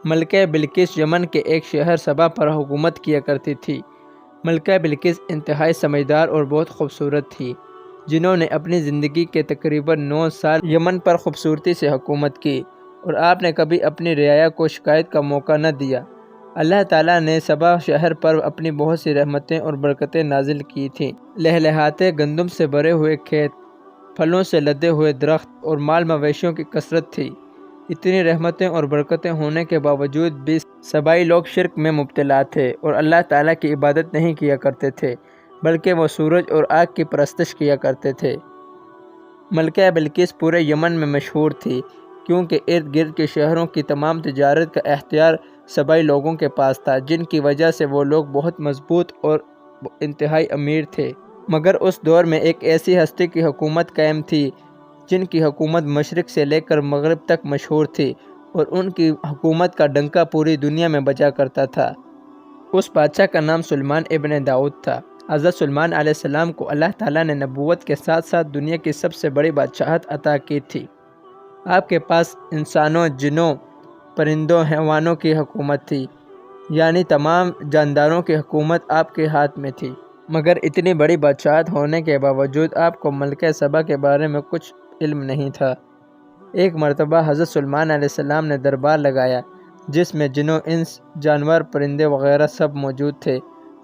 ملکہ بلقیس یمن کے ایک شہر سبا پر حکومت کیا کرتی تھی۔ ملکہ بلقیس انتہائی سمجھدار اور بہت خوبصورت تھی، جنہوں نے اپنی زندگی کے تقریباً 9 سال یمن پر خوبصورتی سے حکومت کی، اور آپ نے کبھی اپنی رعایا کو شکایت کا موقع نہ دیا۔ اللہ تعالیٰ نے سبا شہر پر اپنی بہت سی رحمتیں اور برکتیں نازل کی تھیں۔ لہلہاتے گندم سے بھرے ہوئے کھیت، پھلوں سے لدے ہوئے درخت اور مال مویشیوں کی کثرت تھی۔ اتنی رحمتیں اور برکتیں ہونے کے باوجود بھی سبائی لوگ شرک میں مبتلا تھے اور اللہ تعالیٰ کی عبادت نہیں کیا کرتے تھے، بلکہ وہ سورج اور آگ کی پرستش کیا کرتے تھے۔ ملکہ بلقیس پورے یمن میں مشہور تھی، کیونکہ ارد گرد کے شہروں کی تمام تجارت کا اختیار سبائی لوگوں کے پاس تھا، جن کی وجہ سے وہ لوگ بہت مضبوط اور انتہائی امیر تھے۔ مگر اس دور میں ایک ایسی ہستی کی حکومت قائم تھی جن کی حکومت مشرق سے لے کر مغرب تک مشہور تھی، اور ان کی حکومت کا ڈنکا پوری دنیا میں بجا کرتا تھا۔ اس بادشاہ کا نام سلیمان ابن داؤد تھا۔ حضرت سلیمان علیہ السلام کو اللہ تعالیٰ نے نبوت کے ساتھ ساتھ دنیا کی سب سے بڑی بادشاہت عطا کی تھی۔ آپ کے پاس انسانوں، جنوں، پرندوں، حیوانوں کی حکومت تھی، یعنی تمام جانداروں کی حکومت آپ کے ہاتھ میں تھی۔ مگر اتنی بڑی بادشاہت ہونے کے باوجود آپ کو ملکہ سبا کے بارے میں کچھ علم نہیں تھا۔ ایک مرتبہ حضرت سلیمان علیہ السلام نے دربار لگایا، جس میں جنوں، انس، جانور، پرندے وغیرہ سب موجود تھے،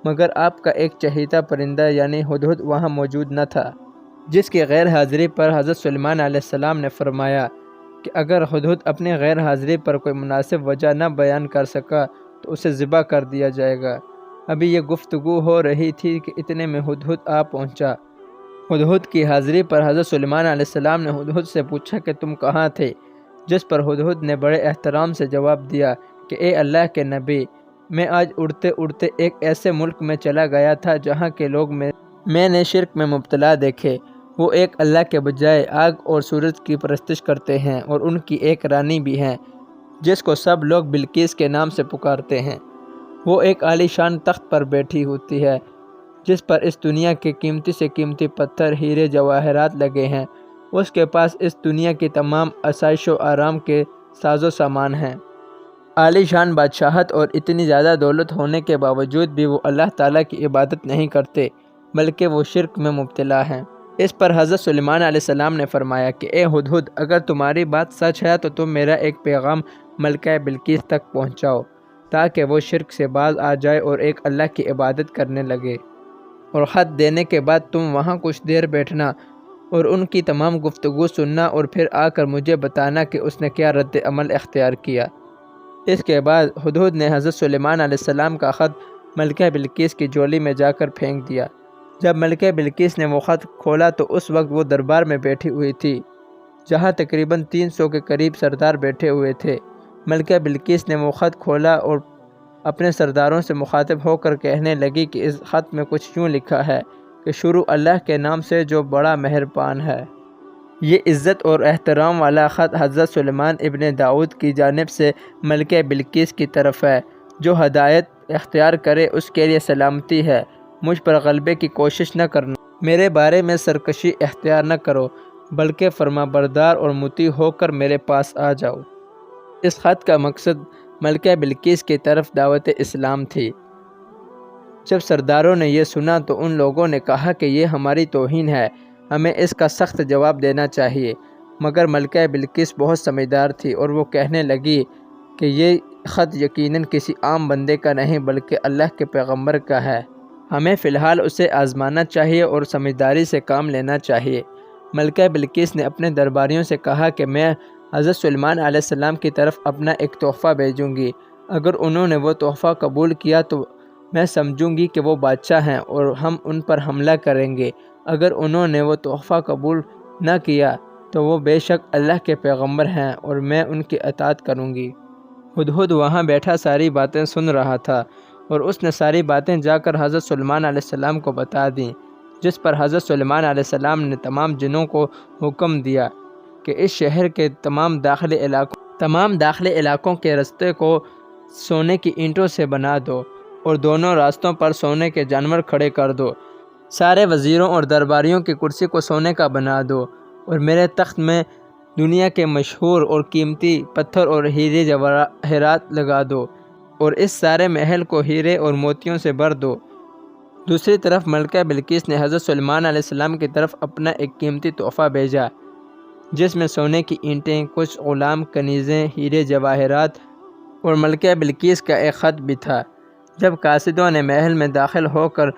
مگر آپ کا ایک چہیتا پرندہ یعنی ہدہد وہاں موجود نہ تھا، جس کی غیر حاضری پر حضرت سلیمان علیہ السلام نے فرمایا کہ اگر ہدہد اپنی غیر حاضری پر کوئی مناسب وجہ نہ بیان کر سکا تو اسے ذبح کر دیا جائے گا۔ ابھی یہ گفتگو ہو رہی تھی کہ اتنے میں ہدہد آ پہنچا۔ ہدہد کی حاضری پر حضرت سلیمان علیہ السلام نے ہدہد سے پوچھا کہ تم کہاں تھے، جس پر ہدہد نے بڑے احترام سے جواب دیا کہ اے اللہ کے نبی، میں آج اڑتے اڑتے ایک ایسے ملک میں چلا گیا تھا جہاں کے لوگ میں نے شرک میں مبتلا دیکھے۔ وہ ایک اللہ کے بجائے آگ اور سورج کی پرستش کرتے ہیں، اور ان کی ایک رانی بھی ہے جس کو سب لوگ بلقیس کے نام سے پکارتے ہیں۔ وہ ایک عالی شان تخت پر بیٹھی ہوتی ہے، جس پر اس دنیا کے قیمتی سے قیمتی پتھر، ہیرے، جواہرات لگے ہیں۔ اس کے پاس اس دنیا کی تمام آسائش و آرام کے ساز و سامان ہیں۔ عالی شان بادشاہت اور اتنی زیادہ دولت ہونے کے باوجود بھی وہ اللہ تعالیٰ کی عبادت نہیں کرتے، بلکہ وہ شرک میں مبتلا ہیں۔ اس پر حضرت سلیمان علیہ السلام نے فرمایا کہ اے ہدہد، اگر تمہاری بات سچ ہے تو تم میرا ایک پیغام ملکہ بلقیس تک پہنچاؤ، تاکہ وہ شرک سے باز آ جائے اور ایک اللہ کی عبادت کرنے لگے۔ اور خط دینے کے بعد تم وہاں کچھ دیر بیٹھنا اور ان کی تمام گفتگو سننا، اور پھر آ کر مجھے بتانا کہ اس نے کیا رد عمل اختیار کیا۔ اس کے بعد ہدہد نے حضرت سلیمان علیہ السلام کا خط ملکہ بلقیس کی جولی میں جا کر پھینک دیا۔ جب ملکہ بلقیس نے وہ خط کھولا تو اس وقت وہ دربار میں بیٹھی ہوئی تھی، جہاں تقریباً 300 کے قریب سردار بیٹھے ہوئے تھے۔ ملکہ بلقیس نے وہ خط کھولا اور اپنے سرداروں سے مخاطب ہو کر کہنے لگی کہ اس خط میں کچھ یوں لکھا ہے کہ شروع اللہ کے نام سے جو بڑا مہربان ہے۔ یہ عزت اور احترام والا خط حضرت سلیمان ابن داؤد کی جانب سے ملکہ بلقیس کی طرف ہے۔ جو ہدایت اختیار کرے اس کے لیے سلامتی ہے۔ مجھ پر غلبے کی کوشش نہ کرنا، میرے بارے میں سرکشی اختیار نہ کرو، بلکہ فرما بردار اور مطیع ہو کر میرے پاس آ جاؤ۔ اس خط کا مقصد ملکہ بلقیس کی طرف دعوت اسلام تھی۔ جب سرداروں نے یہ سنا تو ان لوگوں نے کہا کہ یہ ہماری توہین ہے، ہمیں اس کا سخت جواب دینا چاہیے۔ مگر ملکہ بلقیس بہت سمجھدار تھی اور وہ کہنے لگی کہ یہ خط یقیناً کسی عام بندے کا نہیں بلکہ اللہ کے پیغمبر کا ہے، ہمیں فی الحال اسے آزمانا چاہیے اور سمجھداری سے کام لینا چاہیے۔ ملکہ بلقیس نے اپنے درباریوں سے کہا کہ میں حضرت سلیمان علیہ السلام کی طرف اپنا ایک تحفہ بھیجوں گی، اگر انہوں نے وہ تحفہ قبول کیا تو میں سمجھوں گی کہ وہ بادشاہ ہیں اور ہم ان پر حملہ کریں گے، اگر انہوں نے وہ تحفہ قبول نہ کیا تو وہ بے شک اللہ کے پیغمبر ہیں اور میں ان کی اطاعت کروں گی۔ ہدہد وہاں بیٹھا ساری باتیں سن رہا تھا، اور اس نے ساری باتیں جا کر حضرت سلیمان علیہ السلام کو بتا دیں، جس پر حضرت سلیمان علیہ السلام نے تمام جنوں کو حکم دیا کہ اس شہر کے تمام داخلی علاقوں کے رستے کو سونے کی اینٹوں سے بنا دو، اور دونوں راستوں پر سونے کے جانور کھڑے کر دو۔ سارے وزیروں اور درباریوں کی کرسی کو سونے کا بنا دو، اور میرے تخت میں دنیا کے مشہور اور قیمتی پتھر اور ہیرے جواہرات لگا دو اور اس سارے محل کو ہیرے اور موتیوں سے بھر دو۔ دوسری طرف ملکہ بلقیس نے حضرت سلیمان علیہ السلام کی طرف اپنا ایک قیمتی تحفہ بھیجا، جس میں سونے کی اینٹیں، کچھ غلام کنیزیں، ہیرے جواہرات اور ملکہ بلقیس کا ایک خط بھی تھا۔ جب قاصدوں نے محل میں داخل ہو کر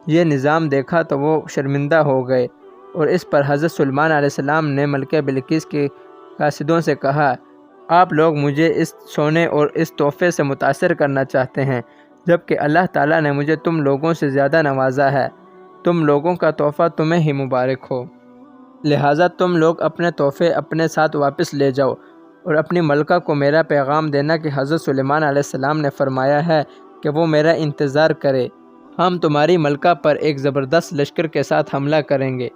یہ نظام دیکھا تو وہ شرمندہ ہو گئے، اور اس پر حضرت سلیمان علیہ السلام نے ملکہ بلقیس کے قاصدوں سے کہا، آپ لوگ مجھے اس سونے اور اس تحفے سے متاثر کرنا چاہتے ہیں، جبکہ اللہ تعالیٰ نے مجھے تم لوگوں سے زیادہ نوازا ہے۔ تم لوگوں کا تحفہ تمہیں ہی مبارک ہو، لہٰذا تم لوگ اپنے تحفے اپنے ساتھ واپس لے جاؤ، اور اپنی ملکہ کو میرا پیغام دینا کہ حضرت سلیمان علیہ السلام نے فرمایا ہے کہ وہ میرا انتظار کرے، ہم تمہاری ملکہ پر ایک زبردست لشکر کے ساتھ حملہ کریں گے۔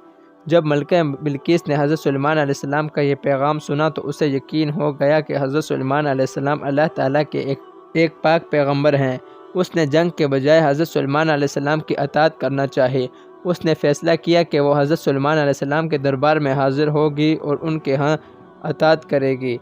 جب ملکہ بلقیس نے حضرت سلیمان علیہ السلام کا یہ پیغام سنا تو اسے یقین ہو گیا کہ حضرت سلیمان علیہ السلام اللہ تعالیٰ کے ایک پاک پیغمبر ہیں۔ اس نے جنگ کے بجائے حضرت سلیمان علیہ السلام کی اطاعت کرنا چاہی۔ اس نے فیصلہ کیا کہ وہ حضرت سلیمان علیہ السلام کے دربار میں حاضر ہوگی اور ان کے ہاں اطاعت کرے گی۔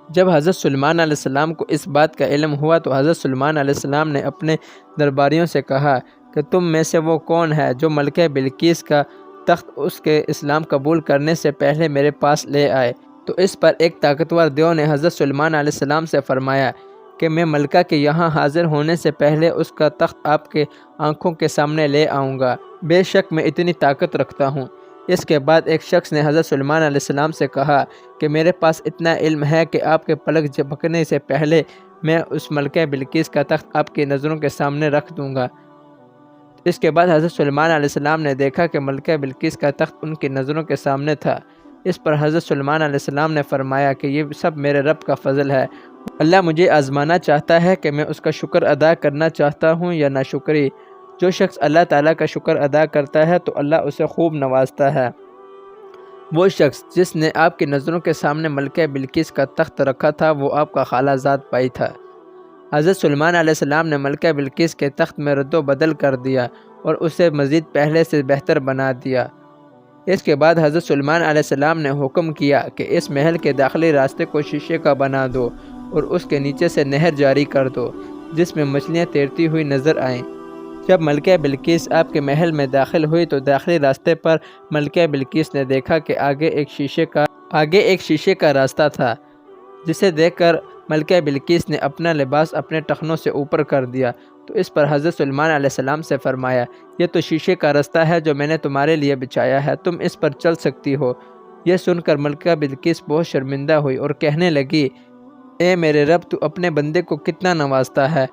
جب حضرت سلیمان علیہ السلام کو اس بات کا علم ہوا تو حضرت سلیمان علیہ السلام نے اپنے درباریوں سے کہا کہ تم میں سے وہ کون ہے جو ملکہ بلقیس کا تخت اس کے اسلام قبول کرنے سے پہلے میرے پاس لے آئے؟ تو اس پر ایک طاقتور دیو نے حضرت سلیمان علیہ السلام سے فرمایا کہ میں ملکہ کے یہاں حاضر ہونے سے پہلے اس کا تخت آپ کے آنکھوں کے سامنے لے آؤں گا، بے شک میں اتنی طاقت رکھتا ہوں۔ اس کے بعد ایک شخص نے حضرت سلیمان علیہ السلام سے کہا کہ میرے پاس اتنا علم ہے کہ آپ کے پلک جھپکنے سے پہلے میں اس ملکہ بلقیس کا تخت آپ کی نظروں کے سامنے رکھ دوں گا۔ اس کے بعد حضرت سلیمان علیہ السلام نے دیکھا کہ ملکہ بلقیس کا تخت ان کی نظروں کے سامنے تھا۔ اس پر حضرت سلیمان علیہ السلام نے فرمایا کہ یہ سب میرے رب کا فضل ہے، اللہ مجھے آزمانا چاہتا ہے کہ میں اس کا شکر ادا کرنا چاہتا ہوں یا ناشکری۔ جو شخص اللہ تعالیٰ کا شکر ادا کرتا ہے تو اللہ اسے خوب نوازتا ہے۔ وہ شخص جس نے آپ کی نظروں کے سامنے ملکہ بلقیس کا تخت رکھا تھا وہ آپ کا خالہ زاد بھائی تھا۔ حضرت سلیمان علیہ السلام نے ملکہ بلقیس کے تخت میں رد و بدل کر دیا اور اسے مزید پہلے سے بہتر بنا دیا۔ اس کے بعد حضرت سلیمان علیہ السلام نے حکم کیا کہ اس محل کے داخلی راستے کو شیشے کا بنا دو اور اس کے نیچے سے نہر جاری کر دو جس میں مچھلیاں تیرتی ہوئی نظر آئیں۔ جب ملکہ بلقیس آپ کے محل میں داخل ہوئی تو داخلی راستے پر ملکہ بلقیس نے دیکھا کہ آگے ایک شیشے کا راستہ تھا، جسے دیکھ کر ملکہ بلقیس نے اپنا لباس اپنے ٹخنوں سے اوپر کر دیا۔ تو اس پر حضرت سلیمان علیہ السلام سے فرمایا، یہ تو شیشے کا راستہ ہے جو میں نے تمہارے لیے بچھایا ہے، تم اس پر چل سکتی ہو۔ یہ سن کر ملکہ بلقیس بہت شرمندہ ہوئی اور کہنے لگی، اے میرے رب، تو اپنے بندے کو کتنا نوازتا ہے،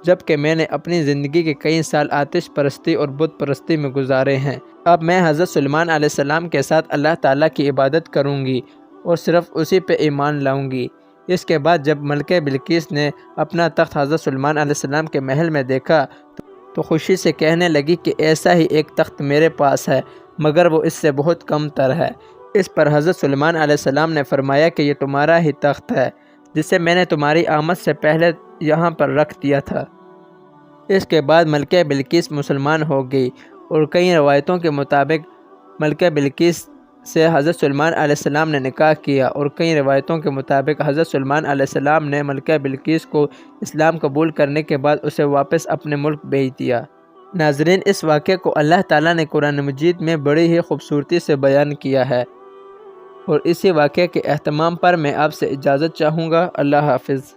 جبکہ میں نے اپنی زندگی کے کئی سال آتش پرستی اور بت پرستی میں گزارے ہیں۔ اب میں حضرت سلیمان علیہ السلام کے ساتھ اللہ تعالیٰ کی عبادت کروں گی اور صرف اسی پہ ایمان لاؤں گی۔ اس کے بعد جب ملکہ بلقیس نے اپنا تخت حضرت سلیمان علیہ السلام کے محل میں دیکھا تو خوشی سے کہنے لگی کہ ایسا ہی ایک تخت میرے پاس ہے، مگر وہ اس سے بہت کم تر ہے۔ اس پر حضرت سلیمان علیہ السلام نے فرمایا کہ یہ تمہارا ہی تخت ہے جسے میں نے تمہاری آمد سے پہلے یہاں پر رکھ دیا تھا۔ اس کے بعد ملکہ بلقیس مسلمان ہو گئی، اور کئی روایتوں کے مطابق ملکہ بلقیس سے حضرت سلیمان علیہ السلام نے نکاح کیا، اور کئی روایتوں کے مطابق حضرت سلیمان علیہ السلام نے ملکہ بلقیس کو اسلام قبول کرنے کے بعد اسے واپس اپنے ملک بھیج دیا۔ ناظرین، اس واقعے کو اللہ تعالیٰ نے قرآن مجید میں بڑی ہی خوبصورتی سے بیان کیا ہے، اور اسی واقعے کے اہتمام پر میں آپ سے اجازت چاہوں گا۔ اللہ حافظ۔